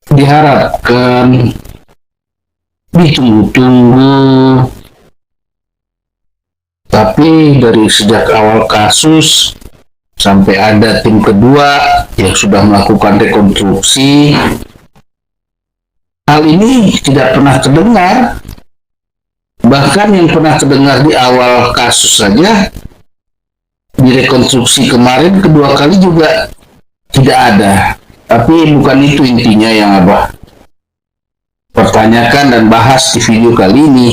diharapkan ditunggu-tunggu, tapi dari sejak awal kasus sampai ada tim kedua yang sudah melakukan rekonstruksi, hal ini tidak pernah terdengar. Bahkan yang pernah terdengar di awal kasus saja, di rekonstruksi kemarin kedua kali juga tidak ada. Tapi bukan itu intinya yang Abah pertanyakan dan bahas di video kali ini,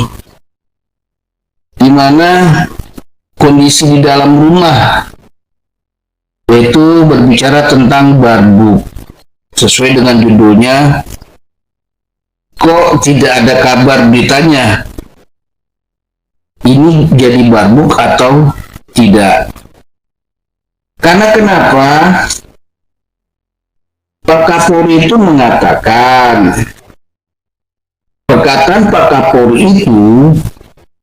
di mana kondisi di dalam rumah, yaitu berbicara tentang barbuk. Sesuai dengan judulnya, kok tidak ada kabar beritanya? Ini jadi barbuk atau tidak? Karena kenapa? Pak Kapolri itu mengatakan, perkataan Pak Kapolri itu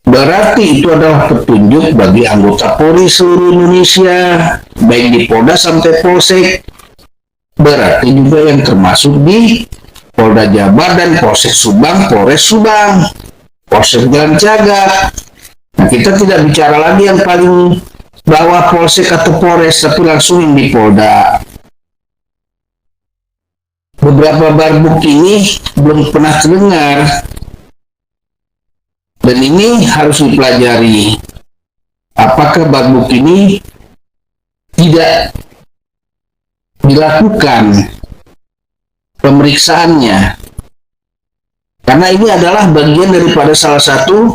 berarti itu adalah petunjuk bagi anggota Polri seluruh Indonesia, baik di Polda sampai Polsek. Berarti juga yang termasuk di Polda Jabar dan Polsek Subang, Polres Subang, Polsek Jalan Cagak. Nah, kita tidak bicara lagi yang paling bawah Polsek atau Polres, tapi langsung yang di Polda. Beberapa barbuk ini belum pernah terdengar, dan ini harus dipelajari. Apakah barbuk ini tidak dilakukan pemeriksaannya? Karena ini adalah bagian daripada salah satu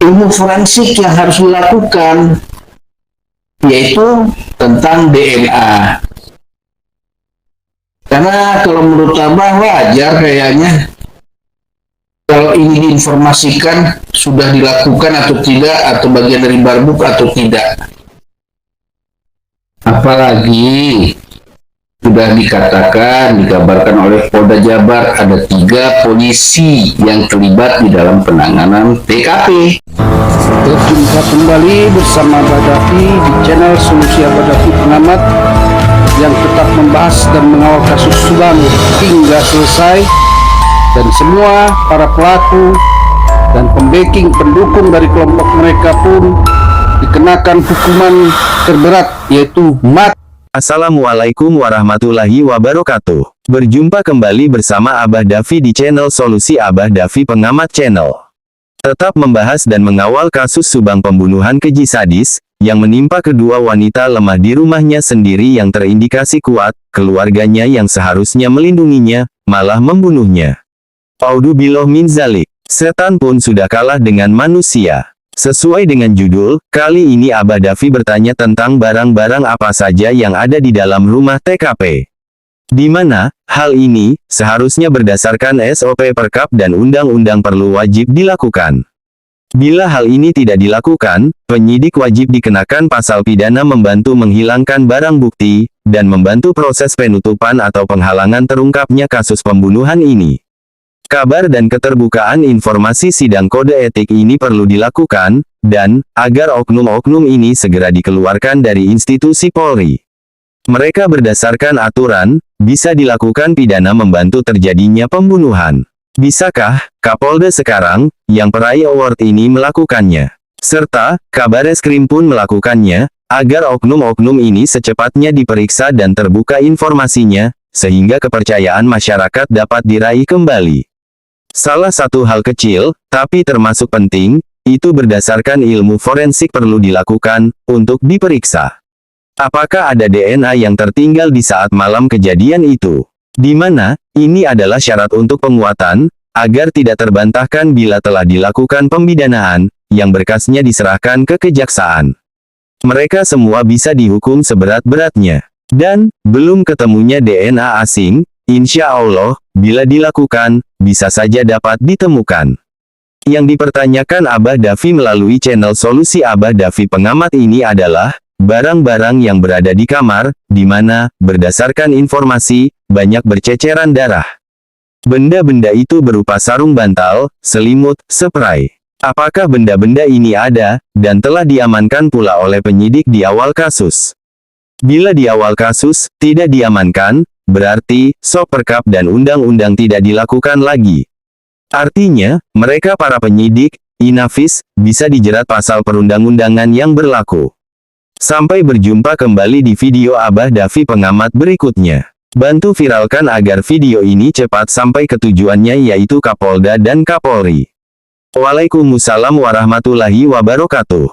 ilmu forensik yang harus dilakukan, yaitu tentang DNA. Karena kalau menurut Abah wajar kayaknya kalau ini diinformasikan sudah dilakukan atau tidak, atau bagian dari barbuk atau tidak. Apalagi sudah dikabarkan oleh Polda Jabar ada 3 polisi yang terlibat di dalam penanganan TKP. Berjumpa kembali bersama Abah Dafi di channel Solusi Abah Dafi Pengamat yang tetap membahas dan mengawal kasus Subang hingga selesai, dan semua para pelaku dan pembacking pendukung dari kelompok mereka pun dikenakan hukuman terberat, yaitu mati. Assalamualaikum warahmatullahi wabarakatuh. Berjumpa kembali bersama Abah Dafi di channel Solusi Abah Dafi Pengamat Channel. Tetap membahas dan mengawal kasus Subang pembunuhan keji sadis yang menimpa kedua wanita lemah di rumahnya sendiri yang terindikasi kuat, keluarganya yang seharusnya melindunginya, malah membunuhnya. Audzubillah min dzalik. Setan pun sudah kalah dengan manusia. Sesuai dengan judul, kali ini Abah Dafi bertanya tentang barang-barang apa saja yang ada di dalam rumah TKP. Di mana, hal ini, seharusnya berdasarkan SOP Perkap dan Undang-Undang perlu wajib dilakukan. Bila hal ini tidak dilakukan, penyidik wajib dikenakan pasal pidana membantu menghilangkan barang bukti, dan membantu proses penutupan atau penghalangan terungkapnya kasus pembunuhan ini. Kabar dan keterbukaan informasi sidang kode etik ini perlu dilakukan, dan, agar oknum-oknum ini segera dikeluarkan dari institusi Polri. Mereka berdasarkan aturan, bisa dilakukan pidana membantu terjadinya pembunuhan. Bisakah Kapolda sekarang, yang peraih award ini melakukannya? Serta, Kabareskrim pun melakukannya, agar oknum-oknum ini secepatnya diperiksa dan terbuka informasinya, sehingga kepercayaan masyarakat dapat diraih kembali. Salah satu hal kecil, tapi termasuk penting, itu berdasarkan ilmu forensik perlu dilakukan, untuk diperiksa. Apakah ada DNA yang tertinggal di saat malam kejadian itu? Di mana, ini adalah syarat untuk penguatan, agar tidak terbantahkan bila telah dilakukan pembidanaan, yang berkasnya diserahkan ke kejaksaan. Mereka semua bisa dihukum seberat-beratnya. Dan, belum ketemunya DNA asing, insya Allah, bila dilakukan, bisa saja dapat ditemukan. Yang dipertanyakan Abah Dafi melalui channel Solusi Abah Dafi Pengamat ini adalah, barang-barang yang berada di kamar, di mana, berdasarkan informasi, banyak berceceran darah. Benda-benda itu berupa sarung bantal, selimut, spray. Apakah benda-benda ini ada, dan telah diamankan pula oleh penyidik di awal kasus? Bila di awal kasus, tidak diamankan, berarti, SOP Perkap dan undang-undang tidak dilakukan lagi. Artinya, mereka para penyidik, Inavis, bisa dijerat pasal perundang-undangan yang berlaku. Sampai berjumpa kembali di video Abah Davi pengamat berikutnya. Bantu viralkan agar video ini cepat sampai ke tujuannya, yaitu Kapolda dan Kapolri. Waalaikumsalam warahmatullahi wabarakatuh.